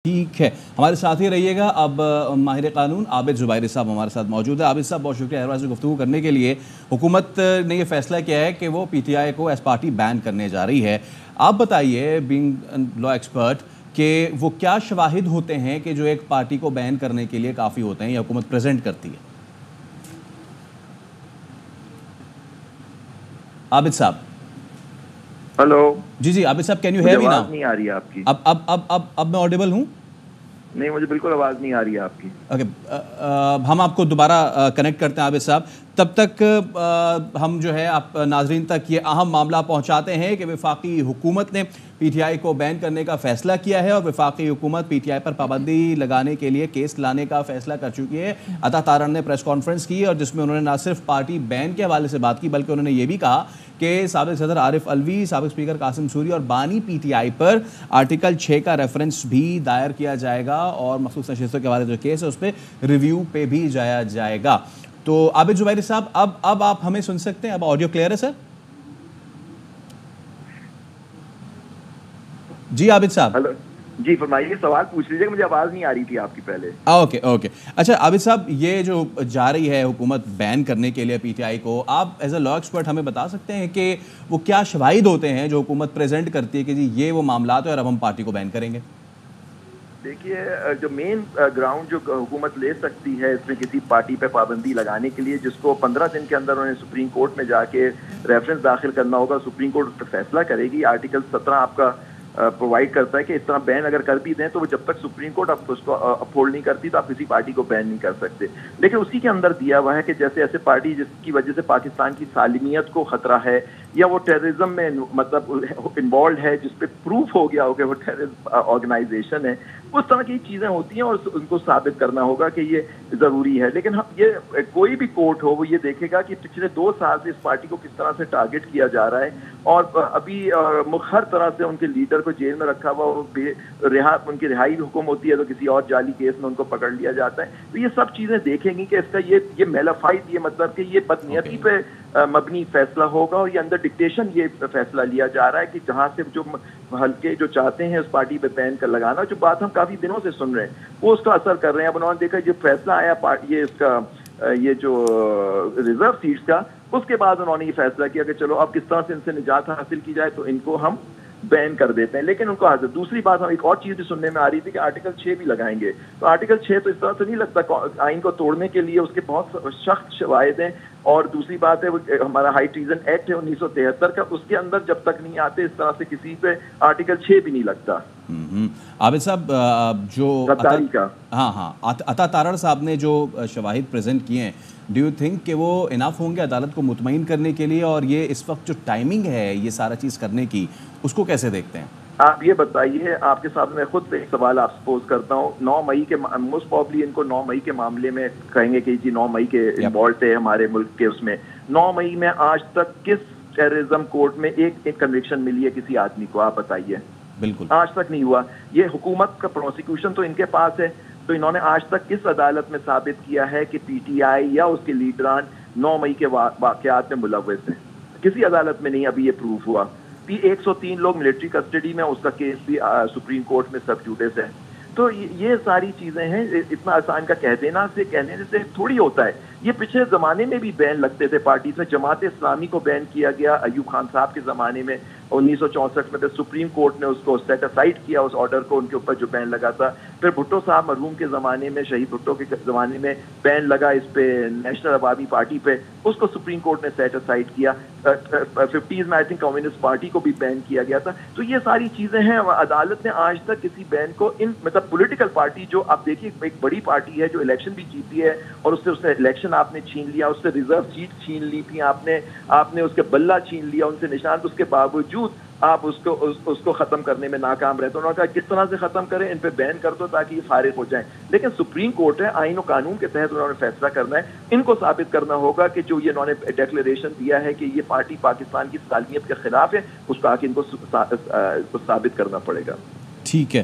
ٹھیک ہے، ہمارے ساتھ ہی رہیے گا۔ اب ماہر قانون عابد زبیری صاحب ہمارے ساتھ موجود ہے۔ عابد صاحب بہت شکریہ ہر سے گفتگو کرنے کے لیے۔ حکومت نے یہ فیصلہ کیا ہے کہ وہ پی ٹی آئی کو ایس پارٹی بین کرنے جا رہی ہے۔ آپ بتائیے بینگ لا ایکسپرٹ کہ وہ کیا شواہد ہوتے ہیں کہ جو ایک پارٹی کو بین کرنے کے لیے کافی ہوتے ہیں یا حکومت پریزنٹ کرتی ہے؟ عابد صاحب ہلو جی عابد صاحب can you hear me now? آواز نہیں آ رہی ہے آپ کی۔ اب میں آڈیبل ہوں؟ نہیں، مجھے بالکل آواز نہیں آ رہی ہے آپ کی۔ اوکے، ہم آپ کو دوبارہ کنیکٹ کرتے ہیں عابد صاحب۔ تب تک ہم جو ہے آپ ناظرین تک یہ اہم معاملہ پہنچاتے ہیں کہ وفاقی حکومت نے پی ٹی آئی کو بین کرنے کا فیصلہ کیا ہے اور وفاقی حکومت پی ٹی آئی پر پابندی لگانے کے لیے کیس لانے کا فیصلہ کر چکی ہے۔ عطا تارڑ نے پریس کانفرنس کی اور جس میں انہوں نے نہ صرف پارٹی بین کے حوالے سے بات کی بلکہ انہوں نے یہ بھی کہا کہ سابق صدر عارف الوی، سابق اسپیکر قاسم سوری اور بانی P T I per article 6 کا ریفرنس بھی دائر کیا جائے گا اور مخصوص نشستوں کے حوالے جو کیس ہے اس پہ ریویو پہ بھی جایا جائے گا۔ تو عابد زبیری صاحب اب آپ ہمیں سن سکتے ہیں؟ اب آڈیو کلیئر ہے سر؟ جی عابد صاحب جی فرمائیے، سوال پوچھ لیجیے، مجھے آواز نہیں آ رہی تھی آپ کی پہلے۔ اوکے اچھا عابد صاحب، یہ جو جا رہی ہے حکومت بین کرنے کے لیے پی ٹی آئی کو، آپ ایز اے لا ایکسپرٹ ہمیں بتا سکتے ہیں کہ وہ کیا شواہد ہوتے ہیں جو حکومت پریزنٹ کرتی ہے کہ جی یہ وہ معاملات ہیں اور اب ہم پارٹی کو بین کریں گے؟ دیکھیے، جو مین گراؤنڈ جو حکومت لے سکتی ہے اس میں کسی پارٹی پہ پابندی لگانے کے لیے، جس کو 15 دن کے اندر انہیں سپریم کورٹ میں جا کے ریفرنس داخل کرنا ہوگا، سپریم کورٹ اس پہ فیصلہ کرے گی۔ آرٹیکل 17 آپ کا پرووائڈ کرتا ہے کہ اس طرح بین اگر کر بھی دیں تو وہ جب تک سپریم کورٹ آپ اس کو اپہولڈ نہیں کرتی تو آپ کسی پارٹی کو بین نہیں کر سکتے۔ لیکن اسی کے اندر دیا ہوا ہے کہ جیسے ایسے پارٹی جس کی وجہ سے پاکستان کی سالمیت کو خطرہ ہے یا وہ ٹیررزم میں مطلب انوالوڈ ہے، جس پہ پروف ہو گیا ہو کہ وہ ٹیررسٹ آرگنائزیشن ہے، اس طرح کی چیزیں ہوتی ہیں اور ان کو ثابت کرنا ہوگا کہ یہ ضروری ہے۔ لیکن یہ کوئی بھی کورٹ ہو وہ یہ دیکھے گا کہ پچھلے 2 سال سے اس پارٹی کو کس طرح سے ٹارگٹ کیا جا رہا ہے اور ابھی ہر طرح سے ان کے لیڈر کو جیل میں رکھا ہوا، ان کی رہائی حکم ہوتی ہے تو کسی اور جعلی کیس میں ان کو پکڑ لیا جاتا ہے۔ تو یہ سب چیزیں دیکھیں گی کہ اس کا یہ میلافائڈ، یہ مطلب کہ یہ بدنیتی پہ مبنی فیصلہ ہوگا اور یہ انڈر ڈکٹیشن یہ فیصلہ لیا جا رہا ہے کہ جہاں سے جو حلقے جو چاہتے ہیں اس پارٹی پہ بین کر لگانا، جو بات ہم کافی دنوں سے سن رہے ہیں، وہ اس کا اثر کر رہے ہیں۔ اب انہوں نے دیکھا جو فیصلہ آیا یہ اس کا یہ جو ریزرو سیٹس کا، اس کے بعد انہوں نے یہ فیصلہ کیا کہ چلو اب کس طرح سے ان سے نجات حاصل کی جائے تو ان کو ہم بین کر دیتے ہیں۔ لیکن ان کو دوسری بات ہم ایک اور چیز بھی سننے میں آ رہی تھی کہ آرٹیکل 6 بھی لگائیں گے۔ تو آرٹیکل 6 تو اس طرح سے نہیں لگتا، آئین کو توڑنے کے لیے اس کے بہت سخت شواہد ہیں، اور دوسری بات ہے وہ ہمارا ہائی ٹریزن ایکٹ ہے 1973 کا، اس کے اندر جب تک نہیں آتے اس طرح سے کسی پہ آرٹیکل 6 بھی نہیں لگتا۔ عابد صاحب، جو غداری کا عطا تارڑ صاحب نے جو شواہد پریزنٹ کیے ہیں، ڈو یو تھنک کہ وہ انف ہوں گے عدالت کو مطمئن کرنے کے لیے؟ اور یہ اس وقت جو ٹائمنگ ہے یہ سارا چیز کرنے کی، اس کو کیسے دیکھتے ہیں؟ آپ یہ بتائیے، آپ کے ساتھ میں خود ایک سوال آپ سپوز کرتا ہوں، 9 مئی کے موسٹ پرابلی ان کو 9 مئی کے معاملے میں کہیں گے کہ جی 9 مئی کے انوالو تھے ہمارے ملک کے، اس میں 9 مئی میں آج تک کس ٹیررزم کورٹ میں ایک کنوکشن ملی ہے کسی آدمی کو؟ آپ بتائیے۔ بالکل آج تک نہیں ہوا۔ یہ حکومت کا پروسیکیوشن تو ان کے پاس ہے، تو انہوں نے آج تک کس عدالت میں ثابت کیا ہے کہ پی ٹی آئی یا اس کے لیڈران 9 مئی کے واقعات میں ملوث ہیں؟ کسی عدالت میں نہیں ابھی یہ پروف ہوا۔ 103 لوگ ملٹری کسٹڈی میں، اس کا کیس بھی سپریم کورٹ میں سب جوڈس ہے۔ تو یہ ساری چیزیں ہیں، اتنا آسان کا کہہ دینا سے کہنے سے تھوڑی ہوتا ہے۔ یہ پچھلے زمانے میں بھی بین لگتے تھے پارٹیز میں، جماعت اسلامی کو بین کیا گیا ایوب خان صاحب کے زمانے میں 1964 میں، سپریم کورٹ نے اس کو سیٹ اسائڈ کیا اس آرڈر کو، ان کے اوپر جو بین لگا تھا۔ پھر بھٹو صاحب مرحوم کے زمانے میں، شہید بھٹو کے زمانے میں بین لگا اس پہ نیشنل عوامی پارٹی پہ، اس کو سپریم کورٹ نے سیٹ اسائڈ کیا۔ 50s میں آئی تھنک کمیونسٹ پارٹی کو بھی بین کیا گیا تھا۔ تو یہ ساری چیزیں ہیں، عدالت نے آج تک کسی بین کو مطلب پولیٹیکل پارٹی جو آپ دیکھیے ایک بڑی پارٹی ہے جو الیکشن بھی جیتی ہے اور اس سے الیکشن آپ نے چھین لیا، اس سے ریزرو سیٹ چھین لی تھی آپ نے اس کے بلہ چھین لیا ان سے نشان، اس کے باوجود آپ اس کو ختم کرنے میں ناکام رہتے۔ انہوں نے کہا کس طرح سے ختم کریں، ان پہ بین کر دو تاکہ یہ فارغ ہو جائیں۔ لیکن سپریم کورٹ ہے، آئین و قانون کے تحت انہوں نے فیصلہ کرنا ہے، ان کو ثابت کرنا ہوگا کہ جو یہ انہوں نے ڈیکلیریشن دیا ہے کہ یہ پارٹی پاکستان کی سالمیت کے خلاف ہے، اس کو آ کے ان کو ثابت کرنا پڑے گا۔ ٹھیک ہے۔